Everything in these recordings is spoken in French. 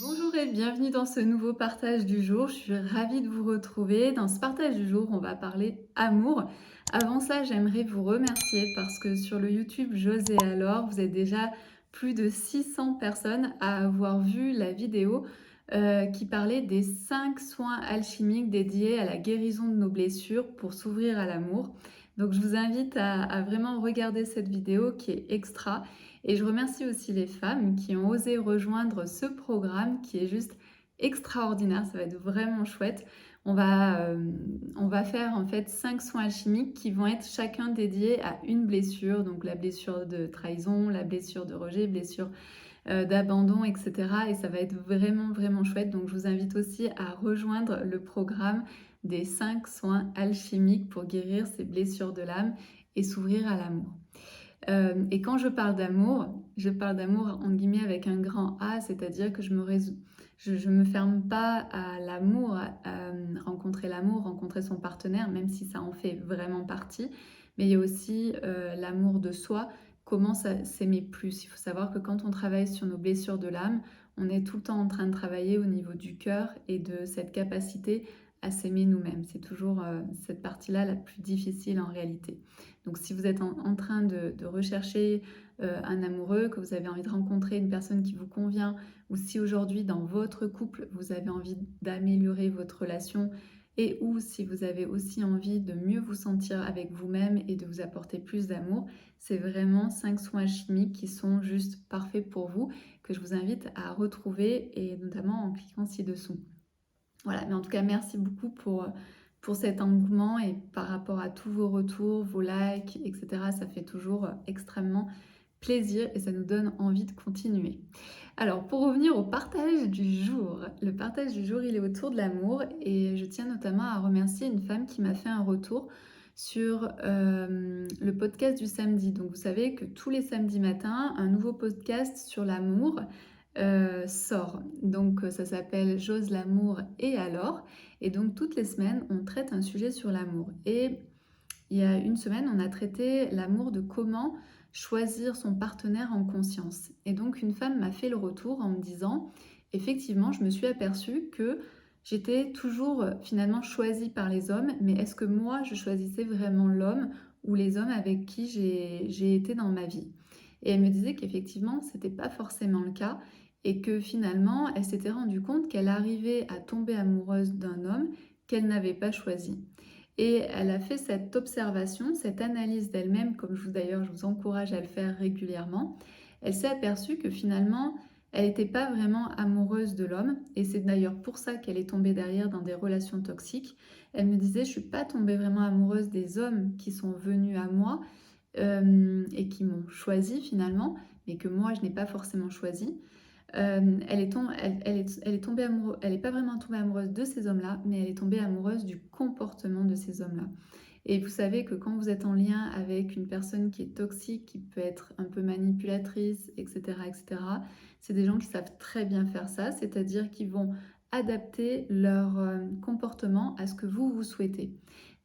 Bonjour et bienvenue dans ce nouveau partage du jour. Je suis ravie de vous retrouver. Dans ce partage du jour, on va parler amour. Avant ça, j'aimerais vous remercier parce que sur le YouTube J'ose et alors, vous êtes déjà plus de 600 personnes à avoir vu la vidéo qui parlait des 5 soins alchimiques dédiés à la guérison de nos blessures pour s'ouvrir à l'amour. Donc je vous invite à vraiment regarder cette vidéo qui est extra. Et je remercie aussi les femmes qui ont osé rejoindre ce programme qui est juste extraordinaire. Ça va être vraiment chouette. On va faire en fait 5 soins alchimiques qui vont être chacun dédiés à une blessure. Donc la blessure de trahison, la blessure de rejet, blessure d'abandon, etc. Et ça va être vraiment, vraiment chouette. Donc je vous invite aussi à rejoindre le programme des 5 soins alchimiques pour guérir ces blessures de l'âme et s'ouvrir à l'amour. Et quand je parle d'amour entre guillemets avec un grand A, c'est-à-dire que je me ferme pas à l'amour, l'amour, rencontrer son partenaire, même si ça en fait vraiment partie. Mais il y a aussi l'amour de soi, comment s'aimer plus. Il faut savoir que quand on travaille sur nos blessures de l'âme, on est tout le temps en train de travailler au niveau du cœur et de cette capacité à s'aimer nous-mêmes. C'est toujours cette partie-là la plus difficile en réalité. Donc si vous êtes en train de rechercher un amoureux, que vous avez envie de rencontrer une personne qui vous convient, ou si aujourd'hui dans votre couple, vous avez envie d'améliorer votre relation, et ou si vous avez aussi envie de mieux vous sentir avec vous-même et de vous apporter plus d'amour, c'est vraiment 5 soins chimiques qui sont juste parfaits pour vous, que je vous invite à retrouver, et notamment en cliquant ci-dessous. Voilà, mais en tout cas, merci beaucoup pour cet engouement et par rapport à tous vos retours, vos likes, etc. Ça fait toujours extrêmement plaisir et ça nous donne envie de continuer. Alors, pour revenir au partage du jour, le partage du jour, il est autour de l'amour et je tiens notamment à remercier une femme qui m'a fait un retour sur le podcast du samedi. Donc, vous savez que tous les samedis matins, un nouveau podcast sur l'amour sort. Donc ça s'appelle J'ose l'amour et alors. Et donc toutes les semaines, on traite un sujet sur l'amour. Et il y a une semaine, on a traité l'amour de comment choisir son partenaire en conscience. Et donc une femme m'a fait le retour en me disant, effectivement, je me suis aperçue que j'étais toujours finalement choisie par les hommes, mais est-ce que moi, je choisissais vraiment l'homme ou les hommes avec qui j'ai été dans ma vie? Et elle me disait qu'effectivement, c'était pas forcément le cas et que finalement, elle s'était rendue compte qu'elle arrivait à tomber amoureuse d'un homme qu'elle n'avait pas choisi. Et elle a fait cette observation, cette analyse d'elle-même, comme d'ailleurs je vous encourage à le faire régulièrement. Elle s'est aperçue que finalement, elle n'était pas vraiment amoureuse de l'homme, et c'est d'ailleurs pour ça qu'elle est tombée derrière dans des relations toxiques. Elle me disait, je ne suis pas tombée vraiment amoureuse des hommes qui sont venus à moi et qui m'ont choisi finalement, mais que moi je n'ai pas forcément choisi. Elle est tombée amoureuse, elle n'est pas vraiment tombée amoureuse de ces hommes-là, mais elle est tombée amoureuse du comportement de ces hommes-là. Et vous savez que quand vous êtes en lien avec une personne qui est toxique, qui peut être un peu manipulatrice, etc., etc., c'est des gens qui savent très bien faire ça, c'est-à-dire qu'ils vont adapter leur comportement à ce que vous souhaitez.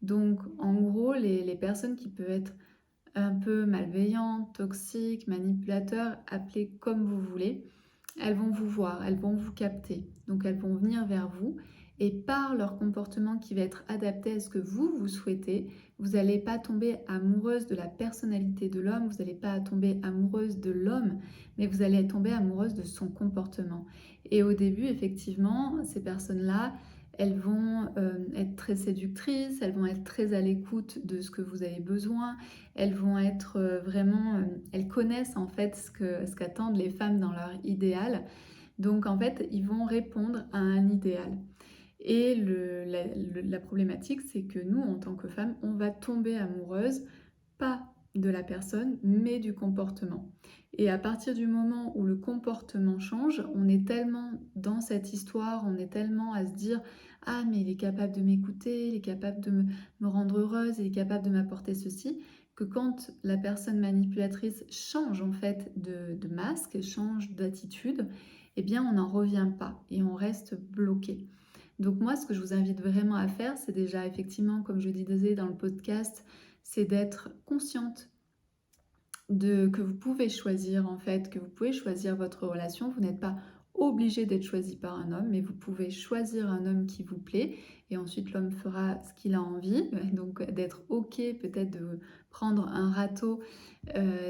Donc, en gros, les personnes qui peuvent être un peu malveillantes, toxiques, manipulateurs, appelez comme vous voulez, elles vont vous voir, elles vont vous capter. Donc elles vont venir vers vous et par leur comportement qui va être adapté à ce que vous souhaitez, vous n'allez pas tomber amoureuse de la personnalité de l'homme, vous n'allez pas tomber amoureuse de l'homme, mais vous allez tomber amoureuse de son comportement. Et au début, effectivement, ces personnes-là, elles vont être très séductrices, elles vont être très à l'écoute de ce que vous avez besoin, elles vont être elles connaissent en fait ce qu'attendent les femmes dans leur idéal. Donc en fait, ils vont répondre à un idéal. Et la problématique, c'est que nous, en tant que femmes, on va tomber amoureuse, pas de la personne, mais du comportement. Et à partir du moment où le comportement change, on est tellement dans cette histoire, on est tellement à se dire ah mais il est capable de m'écouter, il est capable de me rendre heureuse, il est capable de m'apporter ceci, que quand la personne manipulatrice change en fait de masque, change d'attitude, eh bien on n'en revient pas et on reste bloqué. Donc moi, ce que je vous invite vraiment à faire, c'est déjà effectivement, comme je disais dans le podcast, c'est d'être consciente que vous pouvez choisir en fait, que vous pouvez choisir votre relation. Vous n'êtes pas obligé d'être choisi par un homme, mais vous pouvez choisir un homme qui vous plaît et ensuite l'homme fera ce qu'il a envie. Donc d'être OK peut-être de prendre un râteau,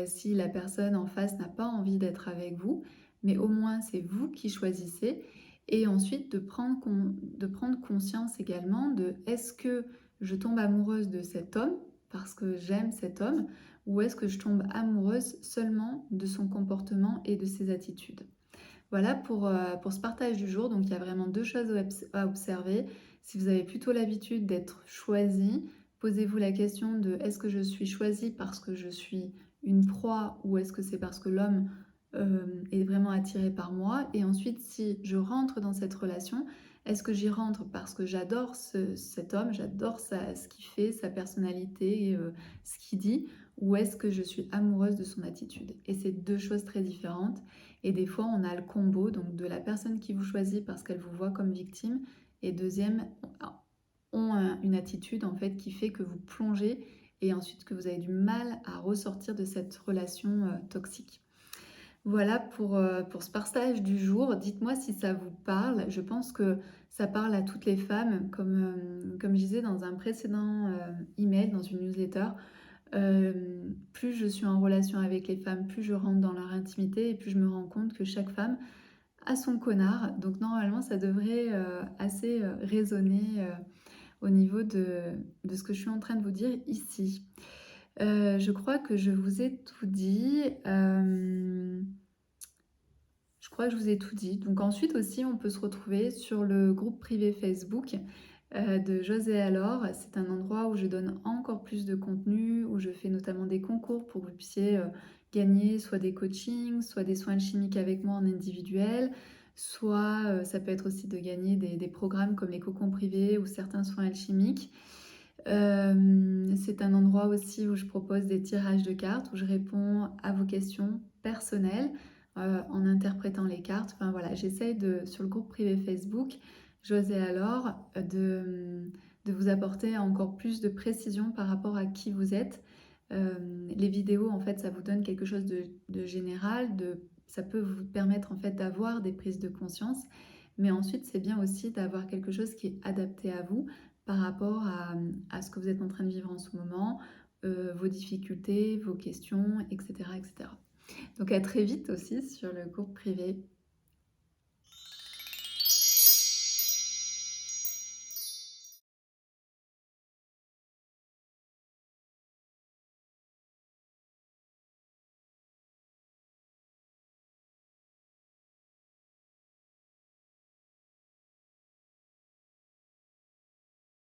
si la personne en face n'a pas envie d'être avec vous, mais au moins c'est vous qui choisissez et ensuite de prendre conscience également de: «Est-ce que je tombe amoureuse de cet homme parce que j'aime cet homme ou est-ce que je tombe amoureuse seulement de son comportement et de ses attitudes?» Voilà pour ce partage du jour. Donc il y a vraiment 2 choses à observer. Si vous avez plutôt l'habitude d'être choisi, posez-vous la question de: «Est-ce que je suis choisie parce que je suis une proie ou est-ce que c'est parce que l'homme, est vraiment attiré par moi?» Et ensuite, si je rentre dans cette relation, est-ce que j'y rentre parce que j'adore cet homme, j'adore ce qu'il fait, sa personnalité, ce qu'il dit? Ou est-ce que je suis amoureuse de son attitude? Et c'est 2 choses très différentes. Et des fois, on a le combo donc de la personne qui vous choisit parce qu'elle vous voit comme victime et deuxième, ont une attitude en fait qui fait que vous plongez et ensuite que vous avez du mal à ressortir de cette relation, toxique. Voilà pour ce partage du jour. Dites-moi si ça vous parle. Je pense que ça parle à toutes les femmes comme je disais dans un précédent, email, dans une newsletter. Plus je suis en relation avec les femmes, plus je rentre dans leur intimité et plus je me rends compte que chaque femme a son connard. Donc normalement, ça devrait, assez, résonner, au niveau de ce que je suis en train de vous dire ici. Je crois que je vous ai tout dit, je crois que je vous ai tout dit. Donc ensuite aussi, on peut se retrouver sur le groupe privé Facebook, de José Alors. C'est un endroit où je donne encore plus de contenu, où je fais notamment des concours pour que vous puissiez, gagner soit des coachings, soit des soins chimiques avec moi en individuel, soit, ça peut être aussi de gagner des programmes comme les cocons privés ou certains soins alchimiques. C'est un endroit aussi où je propose des tirages de cartes, où je réponds à vos questions personnelles, en interprétant les cartes. Enfin voilà, j'essaye de sur le groupe privé Facebook, j'osais alors, de vous apporter encore plus de précision par rapport à qui vous êtes. Les vidéos, en fait, ça vous donne quelque chose de général, ça peut vous permettre, en fait, d'avoir des prises de conscience. Mais ensuite, c'est bien aussi d'avoir quelque chose qui est adapté à vous par rapport à ce que vous êtes en train de vivre en ce moment, vos difficultés, vos questions, et cetera, et cetera. Donc à très vite aussi sur le groupe privé.